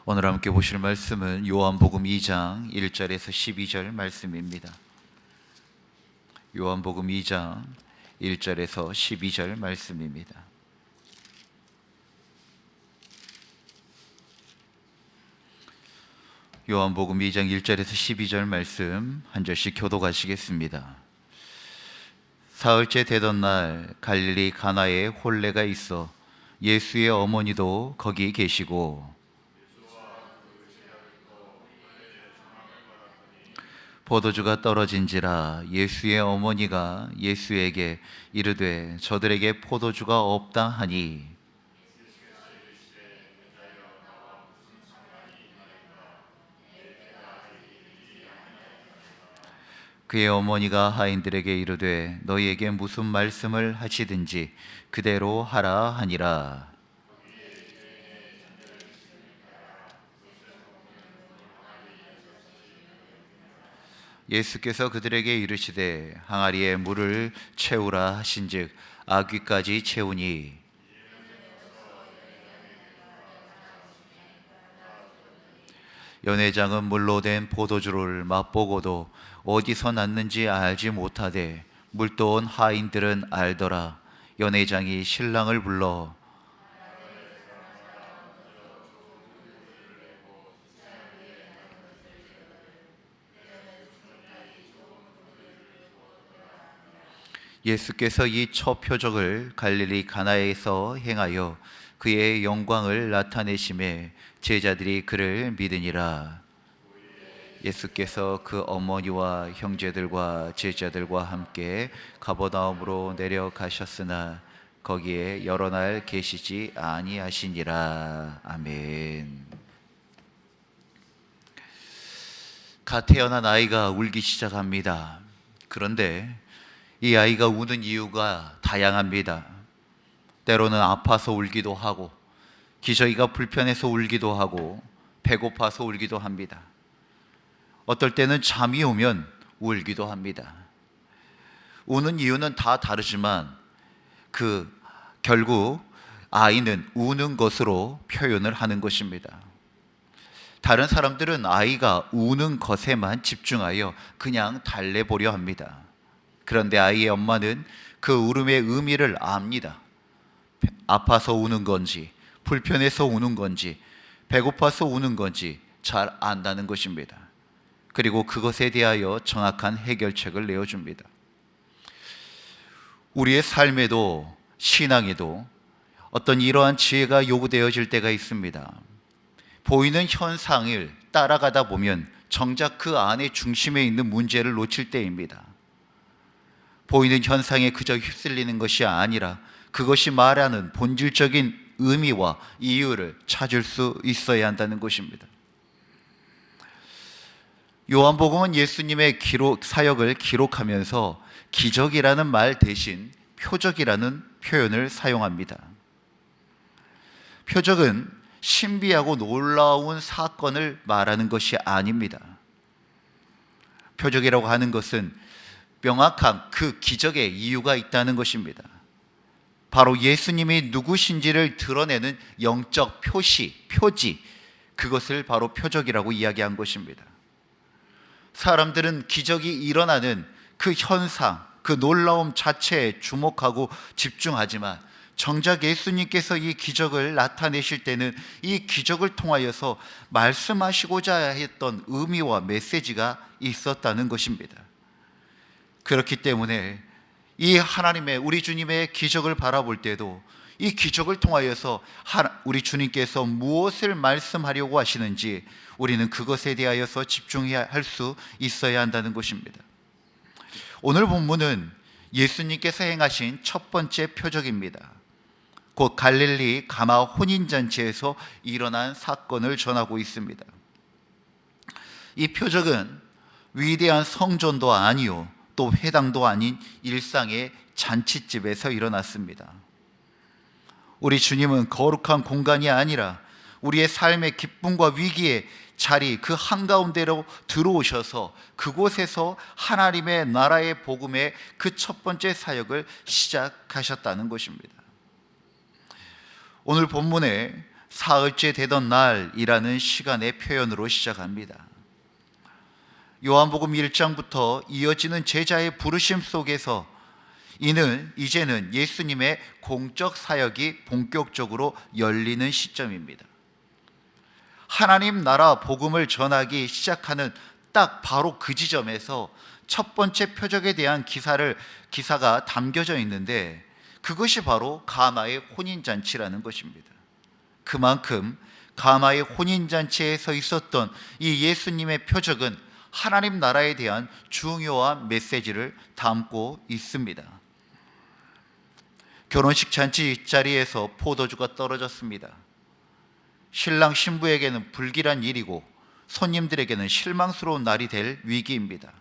오늘 함께 보실 말씀은 요한복음 2장 1절에서 12절 말씀입니다. 요한복음 2장 1절에서 12절 말씀입니다. 요한복음 2장 1절에서 12절 말씀 한 절씩 교독하시겠습니다. 사흘째 되던 날 갈릴리 가나에 혼례가 있어 예수의 어머니도 거기 계시고 포도주가 떨어진지라 예수의 어머니가 예수에게 이르되 저들에게 포도주가 없다 하니 그의 어머니가 하인들에게 이르되 너희에게 무슨 말씀을 하시든지 그대로 하라 하니라. 예수께서 그들에게 이르시되 항아리에 물을 채우라 하신즉 아귀까지 채우니 연회장은 물로 된 포도주를 맛보고도 어디서 났는지 알지 못하되 물도온 하인들은 알더라. 연회장이 신랑을 불러 예수께서 이 첫 표적을 갈릴리 가나에서 행하여 그의 영광을 나타내심에 제자들이 그를 믿으니라. 예수께서 그 어머니와 형제들과 제자들과 함께 가버나움으로 내려가셨으나 거기에 여러 날 계시지 아니하시니라. 아멘. 갓 태어난 아이가 울기 시작합니다. 그런데 이 아이가 우는 이유가 다양합니다. 때로는 아파서 울기도 하고, 기저귀가 불편해서 울기도 하고, 배고파서 울기도 합니다. 어떨 때는 잠이 오면 울기도 합니다. 우는 이유는 다 다르지만 결국 아이는 우는 것으로 표현을 하는 것입니다. 다른 사람들은 아이가 우는 것에만 집중하여 그냥 달래보려 합니다. 그런데 아이의 엄마는 그 울음의 의미를 압니다. 아파서 우는 건지, 불편해서 우는 건지, 배고파서 우는 건지 잘 안다는 것입니다. 그리고 그것에 대하여 정확한 해결책을 내어줍니다. 우리의 삶에도 신앙에도 어떤 이러한 지혜가 요구되어질 때가 있습니다. 보이는 현상을 따라가다 보면 정작 그 안에 중심에 있는 문제를 놓칠 때입니다. 보이는 현상에 그저 휩쓸리는 것이 아니라 그것이 말하는 본질적인 의미와 이유를 찾을 수 있어야 한다는 것입니다. 요한복음은 예수님의 사역을 기록하면서 기적이라는 말 대신 표적이라는 표현을 사용합니다. 표적은 신비하고 놀라운 사건을 말하는 것이 아닙니다. 표적이라고 하는 것은 명확한 그 기적의 이유가 있다는 것입니다. 바로 예수님이 누구신지를 드러내는 영적 표지, 그것을 바로 표적이라고 이야기한 것입니다. 사람들은 기적이 일어나는 그 현상, 그 놀라움 자체에 주목하고 집중하지만 정작 예수님께서 이 기적을 나타내실 때는 이 기적을 통하여서 말씀하시고자 했던 의미와 메시지가 있었다는 것입니다. 그렇기 때문에 이 하나님의 우리 주님의 기적을 바라볼 때도 이 기적을 통하여서 우리 주님께서 무엇을 말씀하려고 하시는지 우리는 그것에 대하여서 집중해야 할 수 있어야 한다는 것입니다. 오늘 본문은 예수님께서 행하신 첫 번째 표적입니다. 곧 갈릴리 가나 혼인잔치에서 일어난 사건을 전하고 있습니다. 이 표적은 위대한 성전도 아니요 또 회당도 아닌 일상의 잔치집에서 일어났습니다. 우리 주님은 거룩한 공간이 아니라 우리의 삶의 기쁨과 위기의 자리 그 한가운데로 들어오셔서 그곳에서 하나님의 나라의 복음의 그 첫 번째 사역을 시작하셨다는 것입니다. 오늘 본문에 사흘째 되던 날이라는 시간의 표현으로 시작합니다. 요한복음 1장부터 이어지는 제자의 부르심 속에서 이제는 예수님의 공적 사역이 본격적으로 열리는 시점입니다. 하나님 나라 복음을 전하기 시작하는 딱 바로 그 지점에서 첫 번째 표적에 대한 기사가 담겨져 있는데, 그것이 바로 가나의 혼인잔치라는 것입니다. 그만큼 가나의 혼인잔치에서 있었던 이 예수님의 표적은 하나님 나라에 대한 중요한 메시지를 담고 있습니다. 결혼식 잔치 자리에서 포도주가 떨어졌습니다. 신랑 신부에게는 불길한 일이고 손님들에게는 실망스러운 날이 될 위기입니다.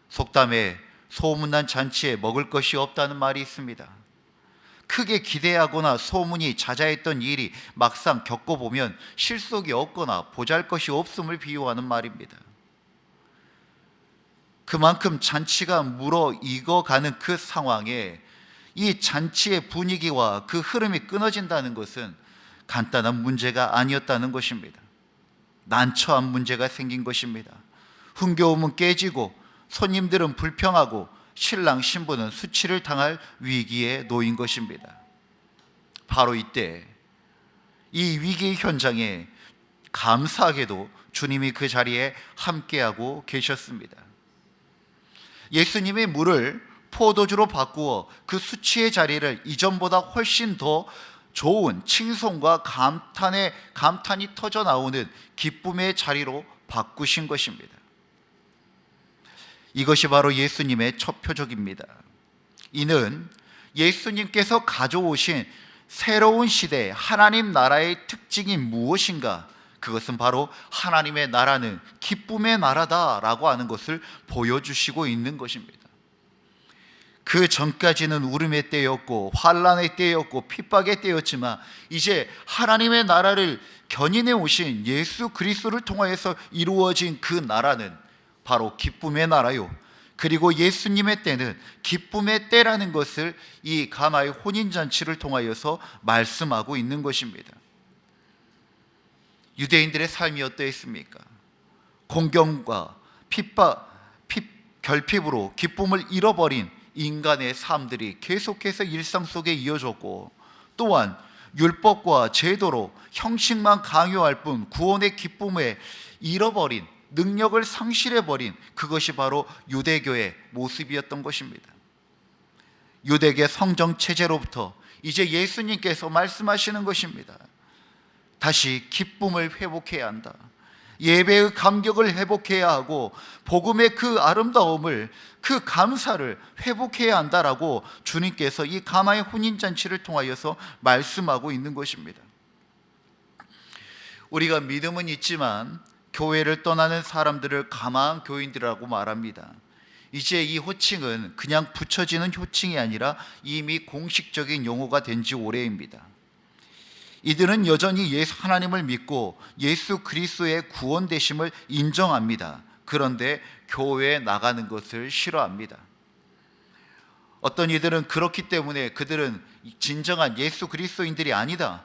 속담에 소문난 잔치에 먹을 것이 없다는 말이 있습니다. 크게 기대하거나 소문이 자자했던 일이 막상 겪어보면 실속이 없거나 보잘것이 없음을 비유하는 말입니다. 그만큼 잔치가 무르익어가는 그 상황에 이 잔치의 분위기와 그 흐름이 끊어진다는 것은 간단한 문제가 아니었다는 것입니다. 난처한 문제가 생긴 것입니다. 흥겨움은 깨지고 손님들은 불평하고 신랑 신부는 수치를 당할 위기에 놓인 것입니다. 바로 이때 이 위기 현장에 감사하게도 주님이 그 자리에 함께하고 계셨습니다. 예수님의 물을 포도주로 바꾸어 그 수치의 자리를 이전보다 훨씬 더 좋은 칭송과 감탄이 터져 나오는 기쁨의 자리로 바꾸신 것입니다. 이것이 바로 예수님의 첫 표적입니다. 이는 예수님께서 가져오신 새로운 시대 하나님 나라의 특징이 무엇인가, 그것은 바로 하나님의 나라는 기쁨의 나라다라고 하는 것을 보여주시고 있는 것입니다. 그 전까지는 울음의 때였고 환난의 때였고 핍박의 때였지만, 이제 하나님의 나라를 견인해 오신 예수 그리스도를 통하여서 이루어진 그 나라는 바로 기쁨의 나라요, 그리고 예수님의 때는 기쁨의 때라는 것을 이 가나의 혼인잔치를 통하여서 말씀하고 있는 것입니다. 유대인들의 삶이 어떠했습니까? 공경과 결핍으로 기쁨을 잃어버린 인간의 삶들이 계속해서 일상 속에 이어졌고, 또한 율법과 제도로 형식만 강요할 뿐 구원의 기쁨에 잃어버린, 능력을 상실해버린, 그것이 바로 유대교의 모습이었던 것입니다. 유대계 성정 체제로부터 이제 예수님께서 말씀하시는 것입니다. 다시 기쁨을 회복해야 한다. 예배의 감격을 회복해야 하고 복음의 그 아름다움을, 그 감사를 회복해야 한다라고 주님께서 이 가나의 혼인잔치를 통하여서 말씀하고 있는 것입니다. 우리가 믿음은 있지만 교회를 떠나는 사람들을 가나안 교인들이라고 말합니다. 이제 이 호칭은 그냥 붙여지는 호칭이 아니라 이미 공식적인 용어가 된 지 오래입니다. 이들은 여전히 하나님을 믿고 예수 그리스도의 구원되심을 인정합니다. 그런데 교회에 나가는 것을 싫어합니다. 어떤 이들은 그렇기 때문에 그들은 진정한 예수 그리스도인들이 아니다,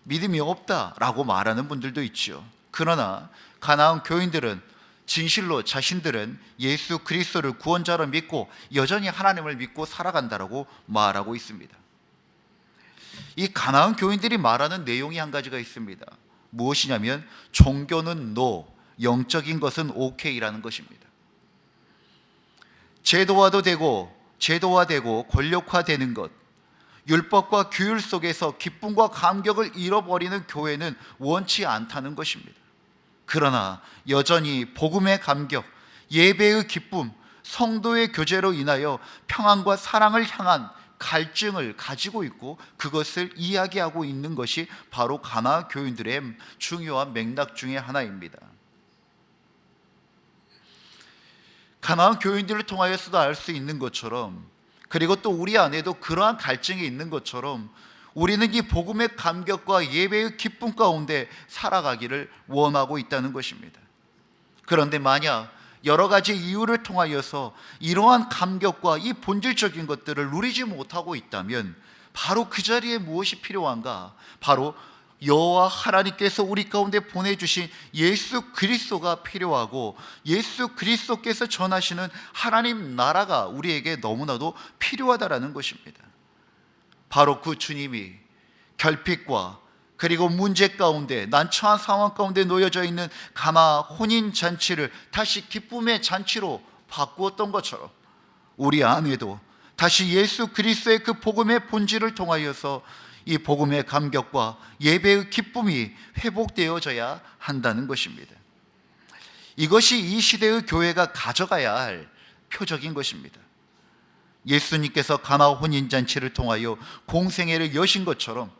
믿음이 없다라고 말하는 분들도 있죠. 그러나 가나안 교인들은 진실로 자신들은 예수 그리스도를 구원자로 믿고 여전히 하나님을 믿고 살아간다라고 말하고 있습니다. 이 가나안 교인들이 말하는 내용이 한 가지가 있습니다. 무엇이냐면 종교는 NO, 영적인 것은 OK라는 것입니다. 제도화되고 권력화되는 것, 율법과 규율 속에서 기쁨과 감격을 잃어버리는 교회는 원치 않다는 것입니다. 그러나 여전히 복음의 감격, 예배의 기쁨, 성도의 교제로 인하여 평안과 사랑을 향한 갈증을 가지고 있고 그것을 이야기하고 있는 것이 바로 가나안 교인들의 중요한 맥락 중에 하나입니다. 가나안 교인들을 통하여서도 알 수 있는 것처럼, 그리고 또 우리 안에도 그러한 갈증이 있는 것처럼 우리는 이 복음의 감격과 예배의 기쁨 가운데 살아가기를 원하고 있다는 것입니다. 그런데 만약 여러 가지 이유를 통하여서 이러한 감격과 이 본질적인 것들을 누리지 못하고 있다면 바로 그 자리에 무엇이 필요한가? 바로 여호와 하나님께서 우리 가운데 보내주신 예수 그리스도가 필요하고, 예수 그리스도께서 전하시는 하나님 나라가 우리에게 너무나도 필요하다라는 것입니다. 바로 그 주님이 결핍과 그리고 문제 가운데, 난처한 상황 가운데 놓여져 있는 가나 혼인잔치를 다시 기쁨의 잔치로 바꾸었던 것처럼, 우리 안에도 다시 예수 그리스도의 그 복음의 본질을 통하여서 이 복음의 감격과 예배의 기쁨이 회복되어져야 한다는 것입니다. 이것이 이 시대의 교회가 가져가야 할 표적인 것입니다. 예수님께서 가나 혼인잔치를 통하여 공생애를 여신 것처럼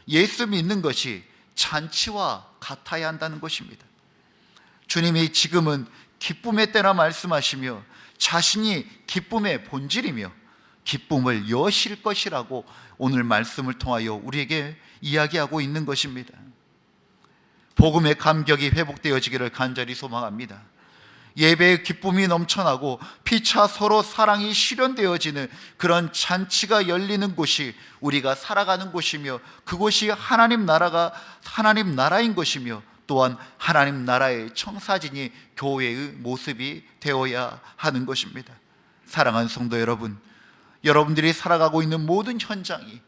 예수 믿는 것이 잔치와 같아야 한다는 것입니다. 주님이 지금은 기쁨의 때라 말씀하시며, 자신이 기쁨의 본질이며 기쁨을 여실 것이라고 오늘 말씀을 통하여 우리에게 이야기하고 있는 것입니다. 복음의 감격이 회복되어지기를 간절히 소망합니다. 예배의 기쁨이 넘쳐나고 피차 서로 사랑이 실현되어지는 그런 잔치가 열리는 곳이 우리가 살아가는 곳이며, 그곳이 하나님 나라인 것이며, 또한 하나님 나라의 청사진이 교회의 모습이 되어야 하는 것입니다. 사랑하는 성도 여러분, 여러분들이 살아가고 있는 모든 현장이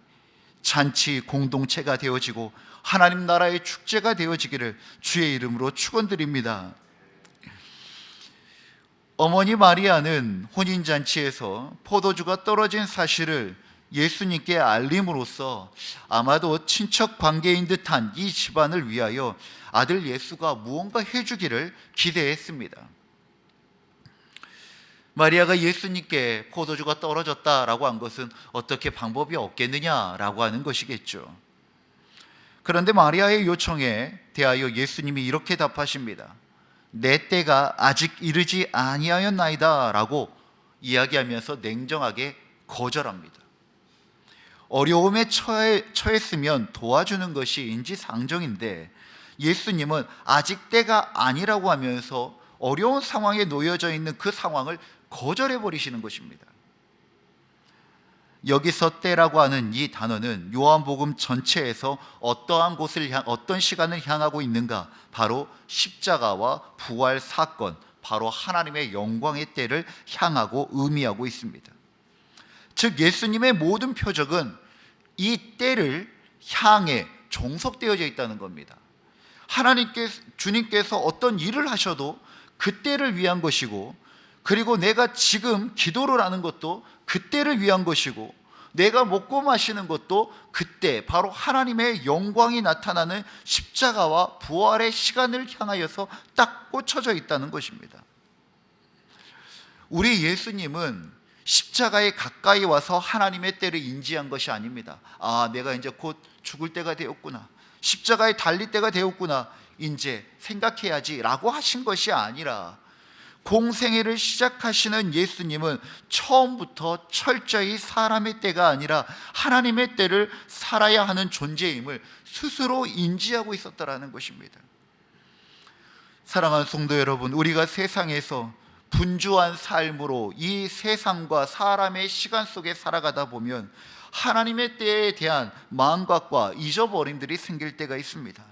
잔치 공동체가 되어지고 하나님 나라의 축제가 되어지기를 주의 이름으로 축원드립니다. 어머니 마리아는 혼인잔치에서 포도주가 떨어진 사실을 예수님께 알림으로써 아마도 친척 관계인 듯한 이 집안을 위하여 아들 예수가 무언가 해주기를 기대했습니다. 마리아가 예수님께 포도주가 떨어졌다라고 한 것은 어떻게 방법이 없겠느냐라고 하는 것이겠죠. 그런데 마리아의 요청에 대하여 예수님이 이렇게 답하십니다. 내 때가 아직 이르지 아니하였나이다 라고 이야기하면서 냉정하게 거절합니다. 어려움에 처했으면 도와주는 것이 인지상정인데, 예수님은 아직 때가 아니라고 하면서 어려운 상황에 놓여져 있는 그 상황을 거절해 버리시는 것입니다. 여기서 때라고 하는 이 단어는 요한복음 전체에서 어떤 시간을 향하고 있는가? 바로 십자가와 부활 사건, 바로 하나님의 영광의 때를 향하고 의미하고 있습니다. 즉 예수님의 모든 표적은 이 때를 향해 종속되어져 있다는 겁니다. 주님께서 어떤 일을 하셔도 그 때를 위한 것이고, 그리고 내가 지금 기도를 하는 것도 그때를 위한 것이고, 내가 먹고 마시는 것도 그때 바로 하나님의 영광이 나타나는 십자가와 부활의 시간을 향하여서 딱 꽂혀져 있다는 것입니다. 우리 예수님은 십자가에 가까이 와서 하나님의 때를 인지한 것이 아닙니다. 아, 내가 이제 곧 죽을 때가 되었구나, 십자가에 달릴 때가 되었구나, 이제 생각해야지 라고 하신 것이 아니라, 공생애를 시작하시는 예수님은 처음부터 철저히 사람의 때가 아니라 하나님의 때를 살아야 하는 존재임을 스스로 인지하고 있었다라는 것입니다. 사랑하는 성도 여러분, 우리가 세상에서 분주한 삶으로 이 세상과 사람의 시간 속에 살아가다 보면 하나님의 때에 대한 망각과 잊어버림들이 생길 때가 있습니다.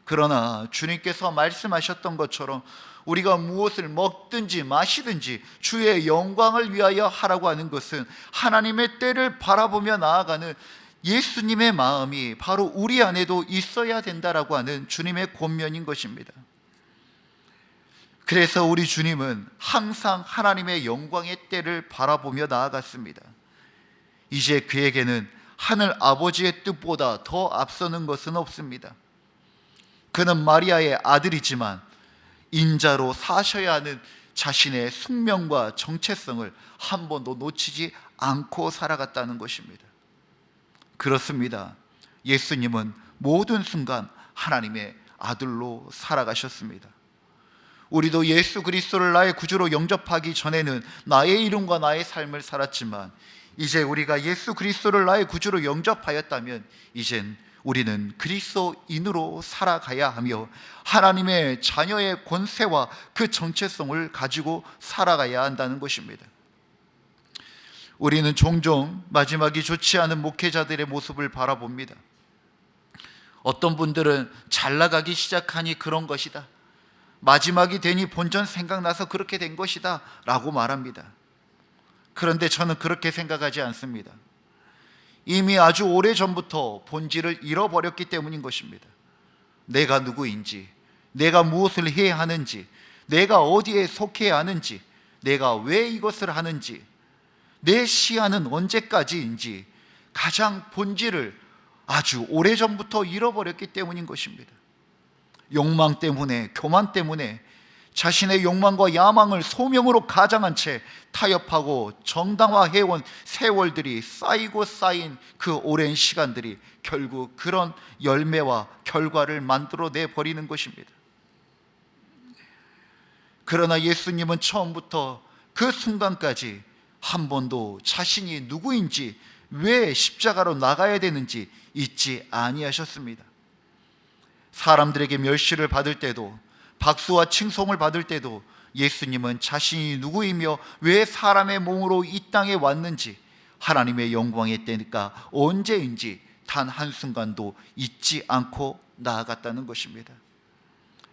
그러나 주님께서 말씀하셨던 것처럼 우리가 무엇을 먹든지 마시든지 주의 영광을 위하여 하라고 하는 것은 하나님의 때를 바라보며 나아가는 예수님의 마음이 바로 우리 안에도 있어야 된다라고 하는 주님의 권면인 것입니다. 그래서 우리 주님은 항상 하나님의 영광의 때를 바라보며 나아갔습니다. 이제 그에게는 하늘 아버지의 뜻보다 더 앞서는 것은 없습니다. 그는 마리아의 아들이지만 인자로 사셔야 하는 자신의 숙명과 정체성을 한 번도 놓치지 않고 살아갔다는 것입니다. 그렇습니다. 예수님은 모든 순간 하나님의 아들로 살아가셨습니다. 우리도 예수 그리스도를 나의 구주로 영접하기 전에는 나의 이름과 나의 삶을 살았지만, 이제 우리가 예수 그리스도를 나의 구주로 영접하였다면 이젠 우리는 그리스도인으로 살아가야 하며 하나님의 자녀의 권세와 그 정체성을 가지고 살아가야 한다는 것입니다. 우리는 종종 마지막이 좋지 않은 목회자들의 모습을 바라봅니다. 어떤 분들은 잘 나가기 시작하니 그런 것이다, 마지막이 되니 본전 생각나서 그렇게 된 것이다 라고 말합니다. 그런데 저는 그렇게 생각하지 않습니다. 이미 아주 오래전부터 본질을 잃어버렸기 때문인 것입니다. 내가 누구인지, 내가 무엇을 해야 하는지, 내가 어디에 속해야 하는지, 내가 왜 이것을 하는지, 내 시야는 언제까지인지 가장 본질을 아주 오래전부터 잃어버렸기 때문인 것입니다. 욕망 때문에, 교만 때문에 자신의 욕망과 야망을 소명으로 가장한 채 타협하고 정당화해온 세월들이 쌓이고 쌓인 그 오랜 시간들이 결국 그런 열매와 결과를 만들어내 버리는 것입니다. 그러나 예수님은 처음부터 그 순간까지 한 번도 자신이 누구인지, 왜 십자가로 나가야 되는지 잊지 아니하셨습니다. 사람들에게 멸시를 받을 때도, 박수와 칭송을 받을 때도 예수님은 자신이 누구이며 왜 사람의 몸으로 이 땅에 왔는지, 하나님의 영광의 때니까 언제인지 단 한순간도 잊지 않고 나아갔다는 것입니다.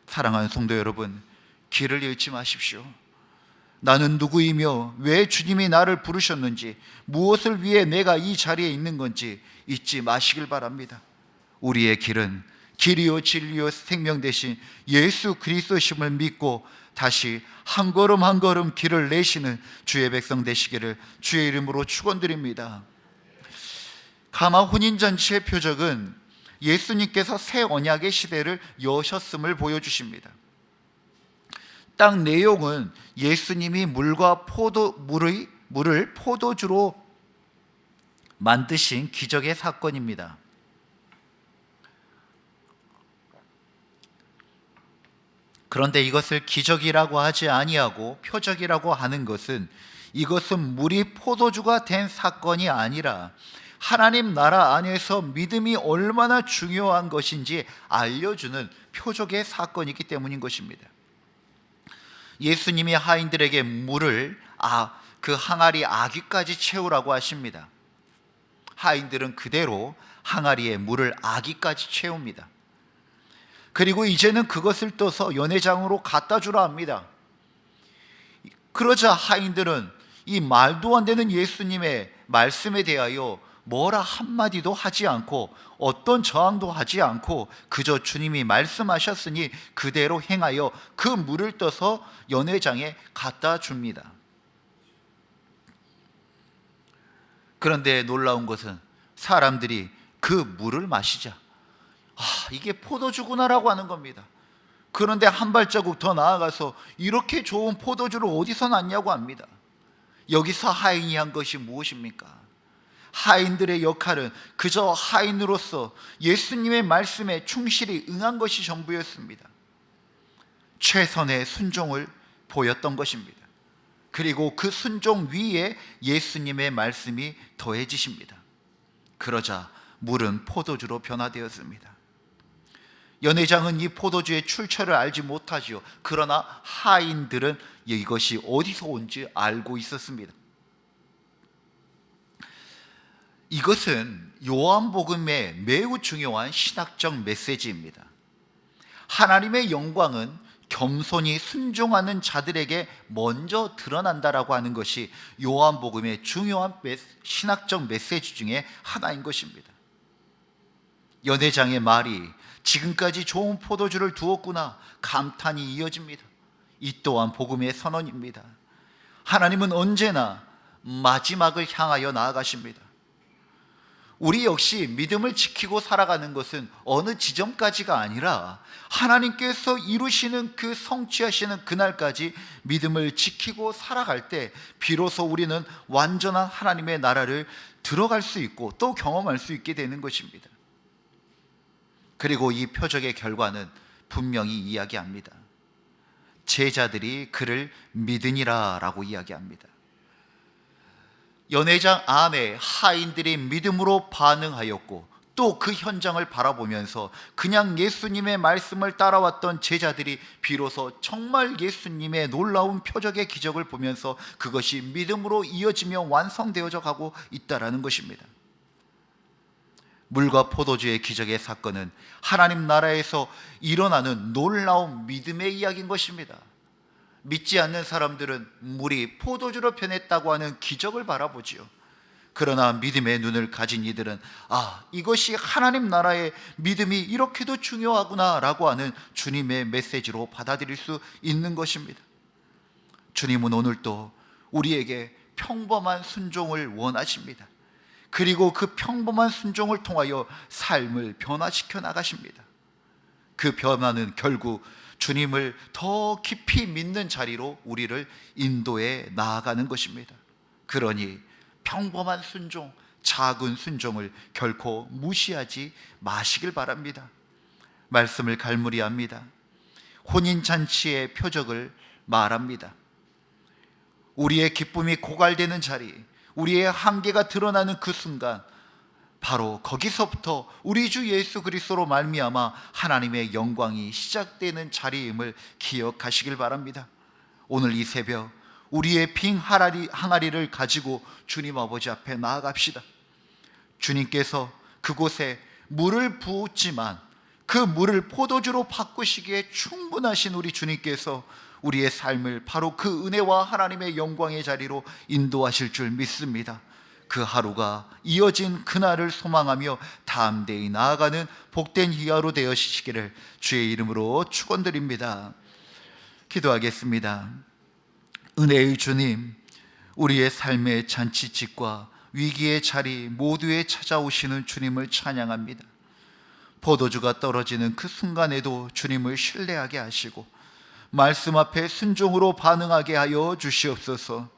사랑하는 성도 여러분, 길을 잃지 마십시오. 나는 누구이며 왜 주님이 나를 부르셨는지, 무엇을 위해 내가 이 자리에 있는 건지 잊지 마시길 바랍니다. 우리의 길은 길이요 진리요 생명 되신 예수 그리스도심을 믿고 다시 한 걸음 한 걸음 길을 내시는 주의 백성 되시기를 주의 이름으로 축원드립니다. 가나 혼인잔치의 표적은 예수님께서 새 언약의 시대를 여셨음을 보여주십니다. 딱 내용은 예수님이 물을 포도주로 만드신 기적의 사건입니다. 그런데 이것을 기적이라고 하지 아니하고 표적이라고 하는 것은, 이것은 물이 포도주가 된 사건이 아니라 하나님 나라 안에서 믿음이 얼마나 중요한 것인지 알려주는 표적의 사건이기 때문인 것입니다. 예수님이 하인들에게 물을 그 항아리 아귀까지 채우라고 하십니다. 하인들은 그대로 항아리에 물을 아귀까지 채웁니다. 그리고 이제는 그것을 떠서 연회장으로 갖다 주라 합니다. 그러자 하인들은 이 말도 안 되는 예수님의 말씀에 대하여 뭐라 한마디도 하지 않고 어떤 저항도 하지 않고 그저 주님이 말씀하셨으니 그대로 행하여 그 물을 떠서 연회장에 갖다 줍니다. 그런데 놀라운 것은 사람들이 그 물을 마시자 이게 포도주구나라고 하는 겁니다. 그런데 한 발자국 더 나아가서 이렇게 좋은 포도주를 어디서 났냐고 합니다. 여기서 하인이 한 것이 무엇입니까? 하인들의 역할은 그저 하인으로서 예수님의 말씀에 충실히 응한 것이 전부였습니다. 최선의 순종을 보였던 것입니다. 그리고 그 순종 위에 예수님의 말씀이 더해지십니다. 그러자 물은 포도주로 변화되었습니다. 연회장은 이 포도주의 출처를 알지 못하지요. 그러나 하인들은 이것이 어디서 온지 알고 있었습니다. 이것은 요한복음의 매우 중요한 신학적 메시지입니다. 하나님의 영광은 겸손히 순종하는 자들에게 먼저 드러난다라고 하는 것이 요한복음의 중요한 신학적 메시지 중에 하나인 것입니다. 연회장의 말이 지금까지 좋은 포도주를 두었구나 감탄이 이어집니다. 이 또한 복음의 선언입니다. 하나님은 언제나 마지막을 향하여 나아가십니다. 우리 역시 믿음을 지키고 살아가는 것은 어느 지점까지가 아니라 하나님께서 이루시는 그 성취하시는 그날까지 믿음을 지키고 살아갈 때 비로소 우리는 완전한 하나님의 나라를 들어갈 수 있고 또 경험할 수 있게 되는 것입니다. 그리고 이 표적의 결과는 분명히 이야기합니다. 제자들이 그를 믿으니라 라고 이야기합니다. 연회장 안에 하인들이 믿음으로 반응하였고 또 그 현장을 바라보면서 그냥 예수님의 말씀을 따라왔던 제자들이 비로소 정말 예수님의 놀라운 표적의 기적을 보면서 그것이 믿음으로 이어지며 완성되어져 가고 있다라는 것입니다. 물과 포도주의 기적의 사건은 하나님 나라에서 일어나는 놀라운 믿음의 이야기인 것입니다. 믿지 않는 사람들은 물이 포도주로 변했다고 하는 기적을 바라보지요. 그러나 믿음의 눈을 가진 이들은 이것이 하나님 나라의 믿음이 이렇게도 중요하구나 라고 하는 주님의 메시지로 받아들일 수 있는 것입니다. 주님은 오늘도 우리에게 평범한 순종을 원하십니다. 그리고 그 평범한 순종을 통하여 삶을 변화시켜 나가십니다. 그 변화는 결국 주님을 더 깊이 믿는 자리로 우리를 인도해 나아가는 것입니다. 그러니 평범한 순종, 작은 순종을 결코 무시하지 마시길 바랍니다. 말씀을 갈무리합니다. 혼인잔치의 표적을 말합니다. 우리의 기쁨이 고갈되는 자리, 우리의 한계가 드러나는 그 순간, 바로 거기서부터 우리 주 예수 그리스도로 말미암아 하나님의 영광이 시작되는 자리임을 기억하시길 바랍니다. 오늘 이 새벽 우리의 빈 항아리를 가지고 주님 아버지 앞에 나아갑시다. 주님께서 그곳에 물을 부었지만 그 물을 포도주로 바꾸시기에 충분하신 우리 주님께서 우리의 삶을 바로 그 은혜와 하나님의 영광의 자리로 인도하실 줄 믿습니다. 그 하루가 이어진 그날을 소망하며 담대히 나아가는 복된 희하루 되어지시기를 주의 이름으로 축원드립니다. 기도하겠습니다. 은혜의 주님, 우리의 삶의 잔치집과 위기의 자리 모두에 찾아오시는 주님을 찬양합니다. 포도주가 떨어지는 그 순간에도 주님을 신뢰하게 하시고 말씀 앞에 순종으로 반응하게 하여 주시옵소서.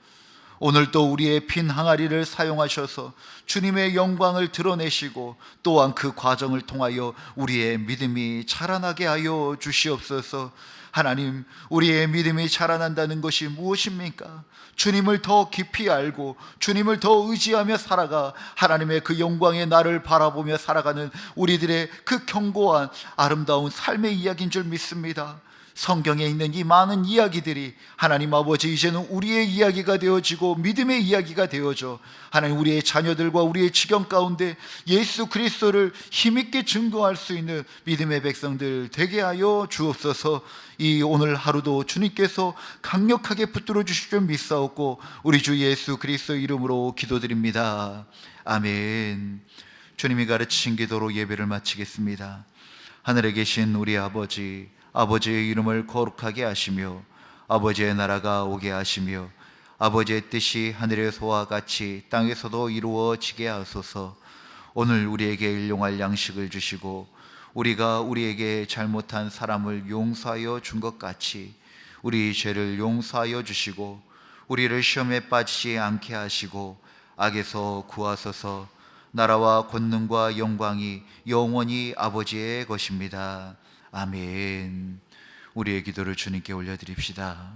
오늘도 우리의 빈 항아리를 사용하셔서 주님의 영광을 드러내시고 또한 그 과정을 통하여 우리의 믿음이 자라나게 하여 주시옵소서. 하나님, 우리의 믿음이 자라난다는 것이 무엇입니까? 주님을 더 깊이 알고 주님을 더 의지하며 살아가 하나님의 그 영광의 나를 바라보며 살아가는 우리들의 그 견고한 아름다운 삶의 이야기인 줄 믿습니다. 성경에 있는 이 많은 이야기들이 하나님 아버지 이제는 우리의 이야기가 되어지고 믿음의 이야기가 되어져 하나님 우리의 자녀들과 우리의 지경 가운데 예수 그리스도를 힘있게 증거할 수 있는 믿음의 백성들 되게 하여 주옵소서. 이 오늘 하루도 주님께서 강력하게 붙들어 주실 줄 믿사옵고 우리 주 예수 그리스도 이름으로 기도드립니다. 아멘. 주님이 가르치신 기도로 예배를 마치겠습니다. 하늘에 계신 우리 아버지의 이름을 거룩하게 하시며 아버지의 나라가 오게 하시며 아버지의 뜻이 하늘에서와 같이 땅에서도 이루어지게 하소서. 오늘 우리에게 일용할 양식을 주시고 우리가 우리에게 잘못한 사람을 용서하여 준 것 같이 우리 죄를 용서하여 주시고 우리를 시험에 빠지지 않게 하시고 악에서 구하소서. 나라와 권능과 영광이 영원히 아버지의 것입니다. 아멘. 우리의 기도를 주님께 올려드립시다.